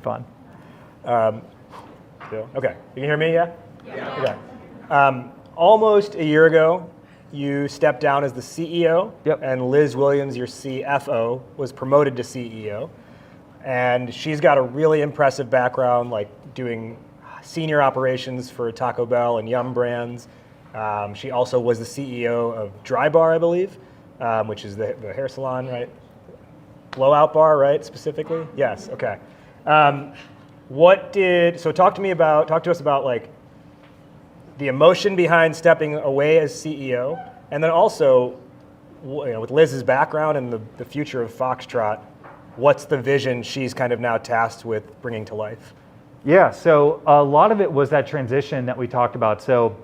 fun. Okay, you can hear me, yeah? Yeah. Okay. Almost a year ago, you stepped down as the CEO, Yep. and Liz Williams, your CFO, was promoted to CEO. And she's got a really impressive background, like doing senior operations for Taco Bell and Yum Brands. She also was the CEO of Dry Bar, I believe, which is the hair salon, right? Blowout Bar, right, specifically? Yes, okay. Talk to us about like the emotion behind stepping away as CEO, and then also with Liz's background and the future of Foxtrot, what's the vision she's kind of now tasked with bringing to life? Yeah, so a lot of it was that transition that we talked about. So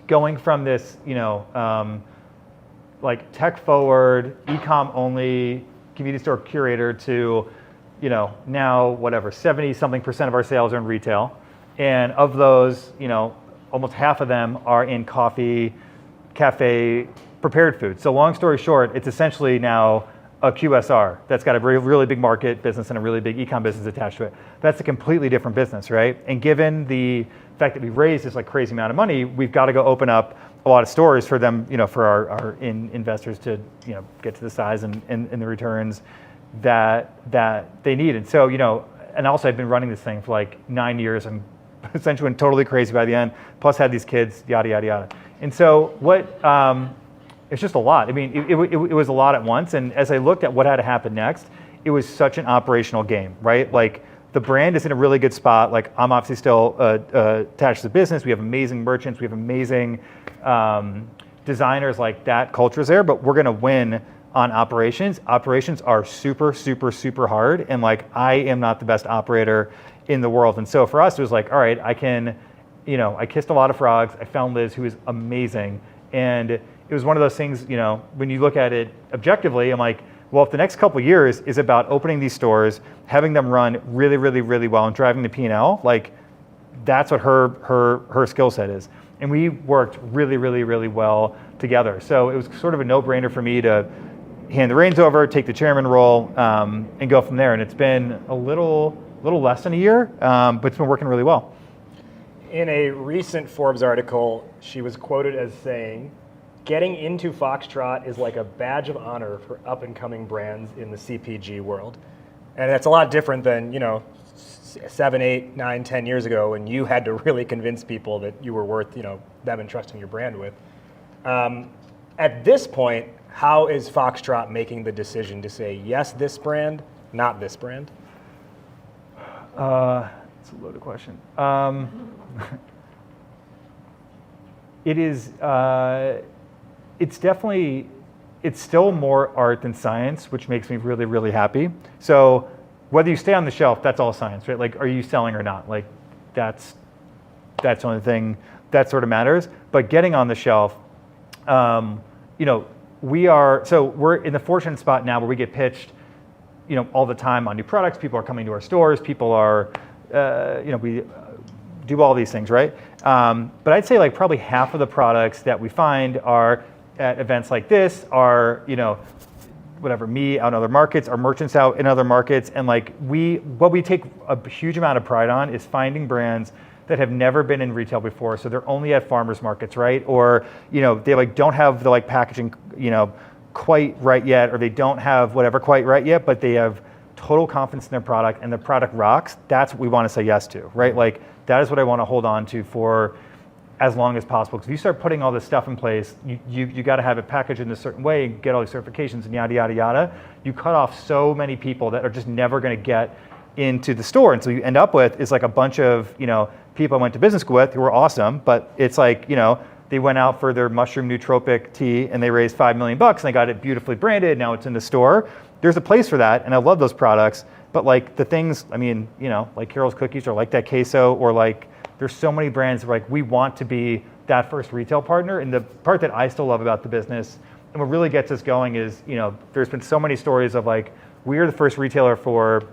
going from this, like tech forward, e-com only, convenience store curator to, now whatever, 70-something% of our sales are in retail. And of those, almost half of them are in coffee, cafe, prepared food. So long story short, it's essentially now a QSR that's got a really big market business and a really big e-com business attached to it. That's a completely different business, right? And given the fact that we've raised this like crazy amount of money, we've got to go open up a lot of stores for them, for our investors to, get to the size and the returns that they need. And so, and also I've been running this thing for like 9 years. I'm essentially went totally crazy by the end, plus had these kids, yada, yada, yada. And so it's just a lot. I mean, it was a lot at once. And as I looked at what had to happen next, it was such an operational game, right? Like the brand is in a really good spot. Like I'm obviously still attached to the business. We have amazing merchants. We have amazing designers. Like that culture's there, but we're going to win on operations. Operations are super, super, super hard. And like, I am not the best operator in the world. And so for us, it was like, all right, I kissed a lot of frogs. I found Liz, who is amazing. And it was one of those things, when you look at it objectively, I'm like, well, if the next couple of years is about opening these stores, having them run really, really, really well and driving the P&L, like that's what her skill set is. And we worked really, really, really well together. So it was sort of a no-brainer for me to hand the reins over, take the chairman role, and go from there. And it's been a little less than a year, but it's been working really well. In a recent Forbes article, she was quoted as saying, "Getting into Foxtrot is like a badge of honor for up-and-coming brands in the CPG world." And that's a lot different than, 7, 8, 9, 10 years ago when you had to really convince people that you were worth, them entrusting your brand with. At this point, how is Foxtrot making the decision to say, yes, this brand, not this brand? It's a loaded question. It is, it's still more art than science, which makes me really, really happy. So whether you stay on the shelf, that's all science, right? Like, are you selling or not? Like, that's the only thing that sort of matters. But getting on the shelf, we're in the fortunate spot now where we get pitched, all the time on new products. People are coming to our stores. People are, we do all these things, right? But I'd say like probably half of the products that we find are at events like this are, me out in other markets, our merchants out in other markets. And like what we take a huge amount of pride on is finding brands that have never been in retail before. So they're only at farmers markets, right? Or, they like don't have the like packaging, quite right yet, or they don't have whatever quite right yet, but they have total confidence in their product and the product rocks. That's what we want to say yes to, right? Like that is what I want to hold on to for as long as possible. Because if you start putting all this stuff in place, you got to have it packaged in a certain way, get all these certifications and yada, yada, yada. You cut off so many people that are just never going to get into the store. And so you end up with is like a bunch of, people I went to business school with who were awesome, but it's like, they went out for their mushroom nootropic tea and they raised $5 million and they got it beautifully branded. Now it's in the store. There's a place for that. And I love those products, but like the things, like Carol's Cookies or like that queso or like, there's so many brands that are like, we want to be that first retail partner. And the part that I still love about the business and what really gets us going is, there's been so many stories of like, we are the first retailer for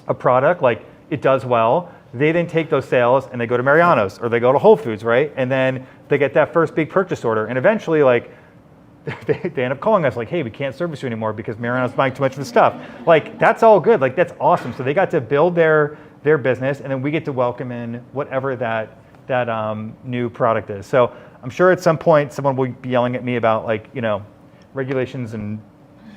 a product, like it does well. They then take those sales and they go to Mariano's or they go to Whole Foods, right? And then they get that first big purchase order. And eventually, like, they end up calling us like, hey, we can't service you anymore because Mariano's buying too much of the stuff. Like, that's all good. Like, that's awesome. So they got to build their business and then we get to welcome in whatever that new product is. So I'm sure at some point someone will be yelling at me about like, regulations and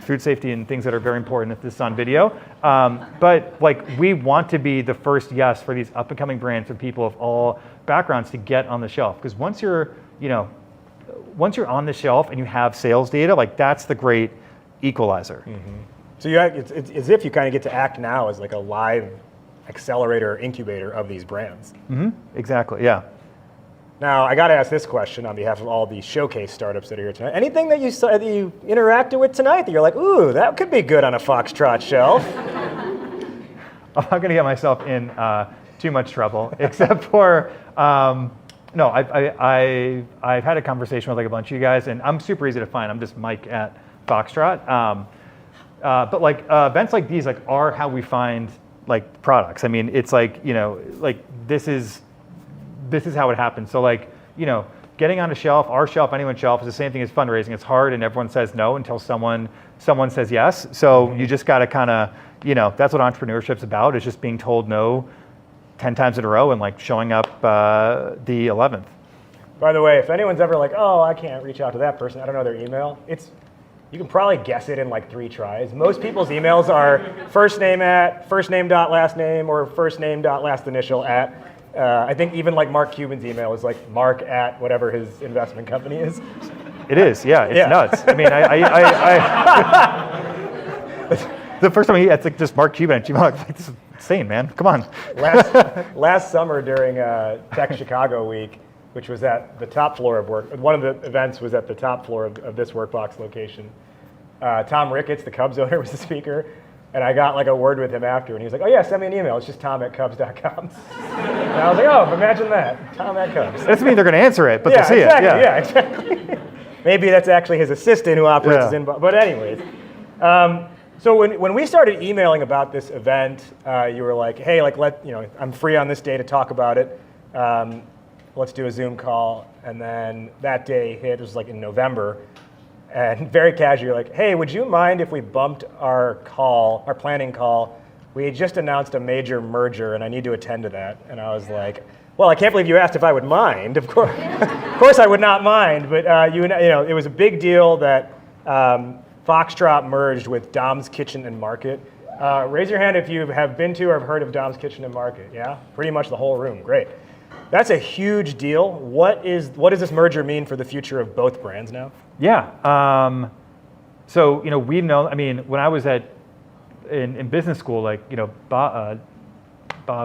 food safety and things that are very important if this is on video. But like we want to be the first yes for these up and coming brands for people of all backgrounds to get on the shelf. Because once you're on the shelf and you have sales data, like that's the great equalizer. Mm-hmm. So it's as if you kind of get to act now as like a live accelerator, incubator of these brands. Mm-hmm. Exactly, yeah. Now, I got to ask this question on behalf of all the showcase startups that are here tonight. Anything that you saw, that you interacted with tonight that you're like, ooh, that could be good on a Foxtrot shelf? I'm not going to get myself in too much trouble, except for, no, I've had a conversation with like a bunch of you guys, and I'm super easy to find. I'm just Mike at Foxtrot. But like events like these like are how we find like products. I mean, it's like, you know, like this is how it happens. So like, you know, getting on a shelf, our shelf, anyone's shelf is the same thing as fundraising. It's hard and everyone says no until someone says yes. So you just got to kind of, you know, that's what entrepreneurship's about, is just being told no 10 times in a row and like showing up the 11th. By the way, if anyone's ever like, oh, I can't reach out to that person, I don't know their email, you can probably guess it in like 3 tries. Most people's emails are first name dot last name, or first name dot last initial at. I think even like Mark Cuban's email is like Mark at whatever his investment company is. It is, yeah, it's nuts. I mean, the first time it's like just Mark Cuban at Gmail, I'm like, this is insane, man. Come on. Last summer during Tech Chicago Week, which was at the top floor of work. One of the events was at the top floor of this Workbox location. Tom Ricketts, the Cubs owner, was the speaker, and I got like a word with him after, and he was like, oh yeah, send me an email. It's just tom@cubs.com. And I was like, oh, imagine that, Tom@Cubs. That doesn't mean they're going to answer it, but they'll see exactly, it. Yeah, exactly. Maybe that's actually his assistant who operates his inbox. But anyways, so when we started emailing about this event, you were like, hey, like I'm free on this day to talk about it. Let's do a Zoom call. And then that day hit, it was like in November. And very casually, you're like, hey, would you mind if we bumped our planning call? We had just announced a major merger and I need to attend to that. And I was like, well, I can't believe you asked if I would mind. Of course, I would not mind. But it was a big deal that Foxtrot merged with Dom's Kitchen and Market. Raise your hand if you have been to or have heard of Dom's Kitchen and Market. Yeah, pretty much the whole room. Great. That's a huge deal. What does this merger mean for the future of both brands now? Yeah. So we've known. I mean, when I was in business school, like Bob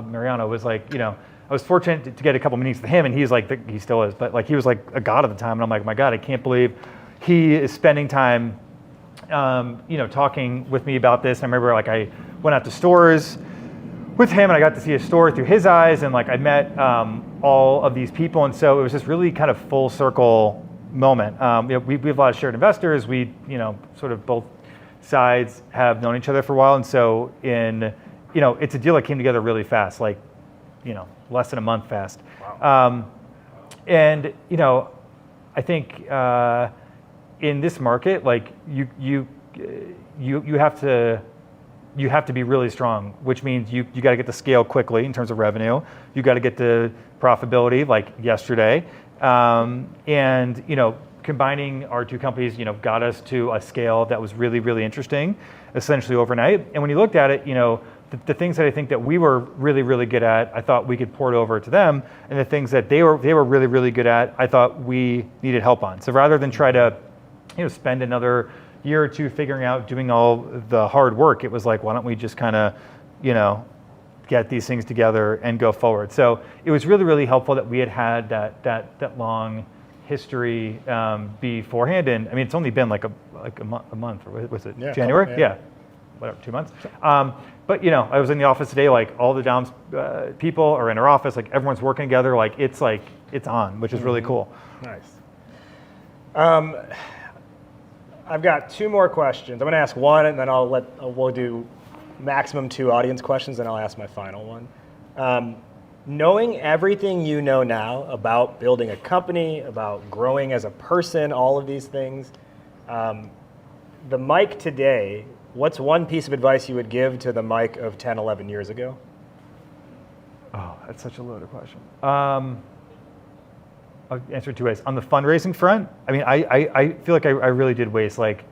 Mariano was like, I was fortunate to get a couple meetings with him, and he's like, he still is, but like he was like a god at the time, and I'm like, my God, I can't believe he is spending time, talking with me about this. And I remember like I went out to stores with him, and I got to see a store through his eyes, and like I met all of these people, and so it was this really kind of full circle moment. We have a lot of shared investors. We, sort of both sides have known each other for a while, and so it's a deal that came together really fast, like less than a month fast. Wow. And I think in this market, like you have to be really strong, which means you got to get to scale quickly in terms of revenue. You got to get to profitability like yesterday. And combining our two companies, got us to a scale that was really, really interesting, essentially overnight. And when you looked at it, the things that I think that we were really, really good at, I thought we could port over to them, and the things that they were really, really good at, I thought we needed help on. So rather than try to, spend another year or two figuring out doing all the hard work, it was like, why don't we just kind of, get these things together and go forward. So it was really, really helpful that we had that long history beforehand. And I mean, it's only been like a month, or was it January? Yeah. Whatever, 2 months. But I was in the office today, like all the Dom's people are in our office, like everyone's working together, like it's on, which is really cool. Nice. I've got 2 more questions. I'm going to ask one, and then we'll do maximum 2 audience questions, and I'll ask my final one. Knowing everything you know now about building a company, about growing as a person, all of these things, the Mike today, what's one piece of advice you would give to the Mike of 10, 11 years ago? Oh, that's such a loaded question. I'll answer it 2 ways. On the fundraising front, I mean, I feel like I really did waste like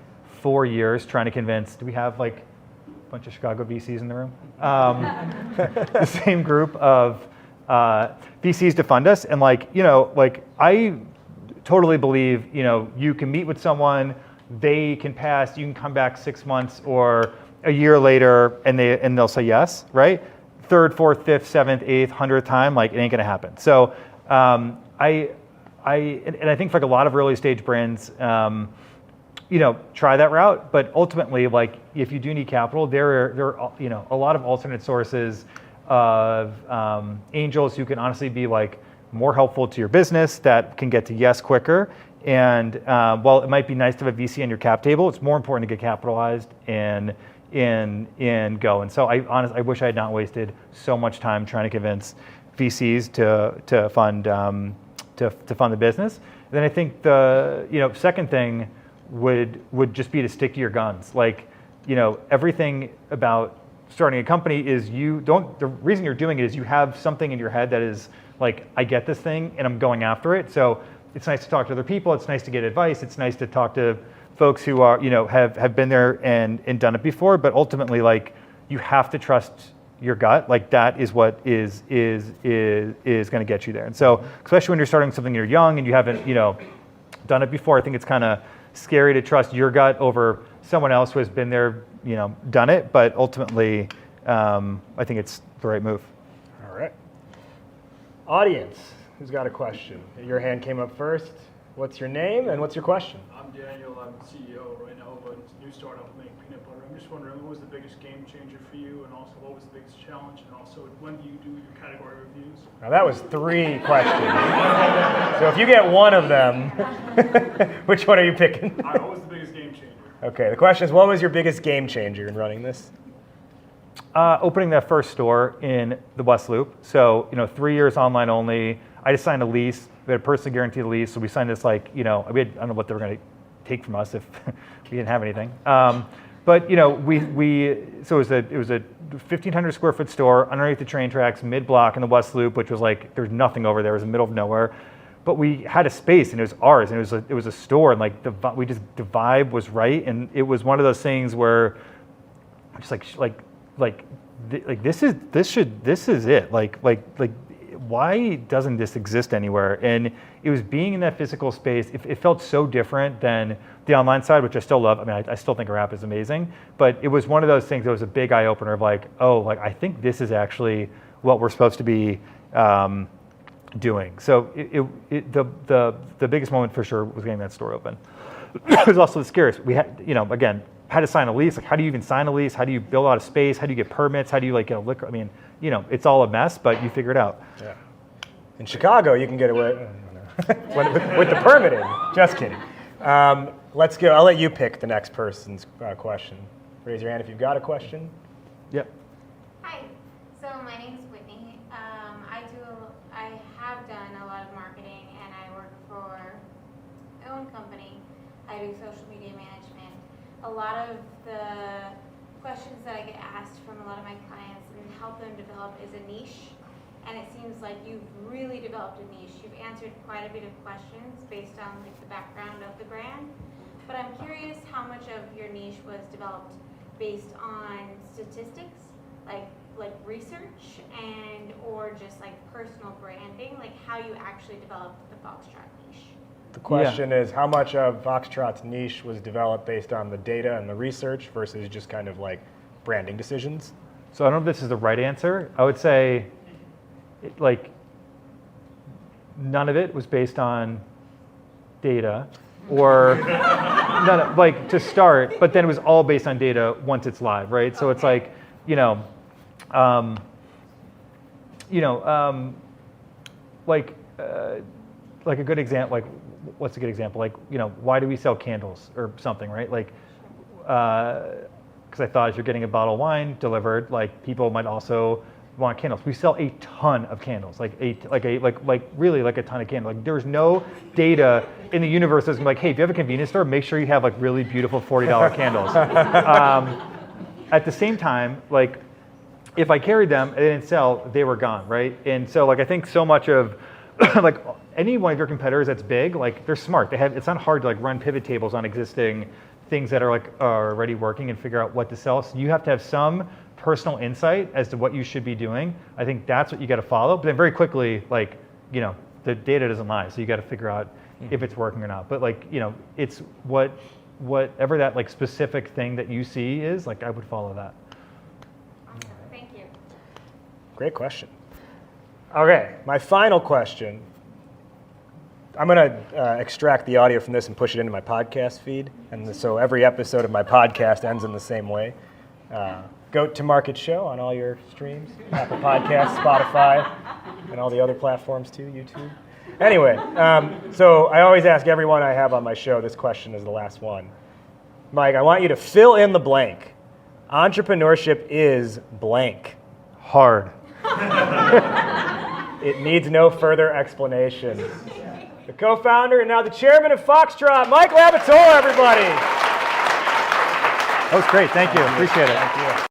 4 years trying to convince, do we have like a bunch of Chicago VCs in the room? The same group of VCs to fund us. And like I totally believe, you can meet with someone, they can pass, you can come back 6 months or a year later and they'll say yes, right? 3rd, 4th, 5th, 7th, 8th, 100th time, like it ain't gonna happen. So I think for like a lot of early stage brands, try that route. But ultimately, like if you do need capital, there are a lot of alternate sources of angels who can honestly be like more helpful to your business that can get to yes quicker. And while it might be nice to have a VC on your cap table, it's more important to get capitalized and go. And so I wish I had not wasted so much time trying to convince VCs to fund the business. And then I think the second thing would just be to stick to your guns. Like everything about starting a company is the reason you're doing it is you have something in your head that is like, I get this thing and I'm going after it. So it's nice to talk to other people. It's nice to get advice. It's nice to talk to folks who are, have been there and done it before. But ultimately, like you have to trust your gut. Like that is what is going to get you there. And so, especially when you're starting something you're young and you haven't, done it before, I think it's kind of scary to trust your gut over someone else who has been there, done it. But ultimately, I think it's the right move. All right. Audience, who's got a question? Your hand came up first. What's your name and what's your question? I'm Daniel. I'm CEO right now of a new startup making peanut butter. I'm just wondering, what was the biggest game changer for you, and also what was the biggest challenge, and also when do you do your category reviews? Now that was 3 questions. So if you get one of them, which one are you picking? What was the biggest game changer? Okay, the question is, what was your biggest game changer in running this? Opening that first store in the West Loop. So 3 years online only. I just signed a lease. We had a personally guaranteed lease, so we signed this I don't know what they were going to take from us if we didn't have anything. But so it was a 1,500 square foot store underneath the train tracks, mid block in the West Loop, which was like there's nothing over there. It was in the middle of nowhere. But we had a space and it was ours, and it was a store, and like the vibe was right, and it was one of those things where just this is it. Like why doesn't this exist anywhere? And it was being in that physical space. It felt so different than the online side, which I still love. I mean, I still think our app is amazing, but it was one of those things that was a big eye opener of like, I think this is actually what we're supposed to be doing. So the biggest moment for sure was getting that store open. It was also the scariest. We had, again, had to sign a lease. Like, how do you even sign a lease? How do you build out a space? How do you get permits? How do you get a liquor? I mean, it's all a mess, but you figure it out. Yeah. In Chicago, you can get away with the permitting. Just kidding. Let's go. I'll let you pick the next person's question. Raise your hand if you've got a question. Yep. Hi. So my name's Whitney. I have done a lot of marketing, and I work for my own company. I do social media management. A lot of the questions that I get asked from a lot of my clients and help them develop is a niche. And it seems like you've really developed a niche. You've answered quite a bit of questions based on the background of the brand. But I'm curious how much of your niche was developed based on statistics, like research, or just like personal branding, like how you actually developed the Foxtrot niche. The question is, how much of Foxtrot's niche was developed based on the data and the research versus just kind of like branding decisions? So I don't know if this is the right answer. I would say none of it was based on data or to start, but then it was all based on data once it's live, right? So it's like, like a good example, what's a good example? Why do we sell candles or something, right? Because I thought as you're getting a bottle of wine delivered, people might also want candles. We sell a ton of candles, really a ton of candles. There's no data in the universe that's like, hey, if you have a convenience store, make sure you have really beautiful $40 candles. At the same time, if I carried them and they didn't sell, they were gone, right? And so I think so much of any one of your competitors that's big, they're smart. It's not hard to run pivot tables on existing things that are already working and figure out what to sell. So you have to have some personal insight as to what you should be doing. I think that's what you got to follow. But then very quickly, the data doesn't lie, so you got to figure out if it's working or not. But it's whatever that specific thing that you see is. I would follow that. Thank you. Great question. Okay, my final question I'm going to extract the audio from this and push it into my podcast feed. And so every episode of my podcast ends in the same way. Goat to Market Show on all your streams, Apple Podcasts, Spotify, and all the other platforms too, YouTube. Anyway, so I always ask everyone I have on my show, this question is the last one. Mike, I want you to fill in the blank. Entrepreneurship is blank. Hard. It needs no further explanation. The co-founder and now the chairman of Foxtrot, Mike LaVitola, everybody. That was great. Thank you. Appreciate it. Thank you.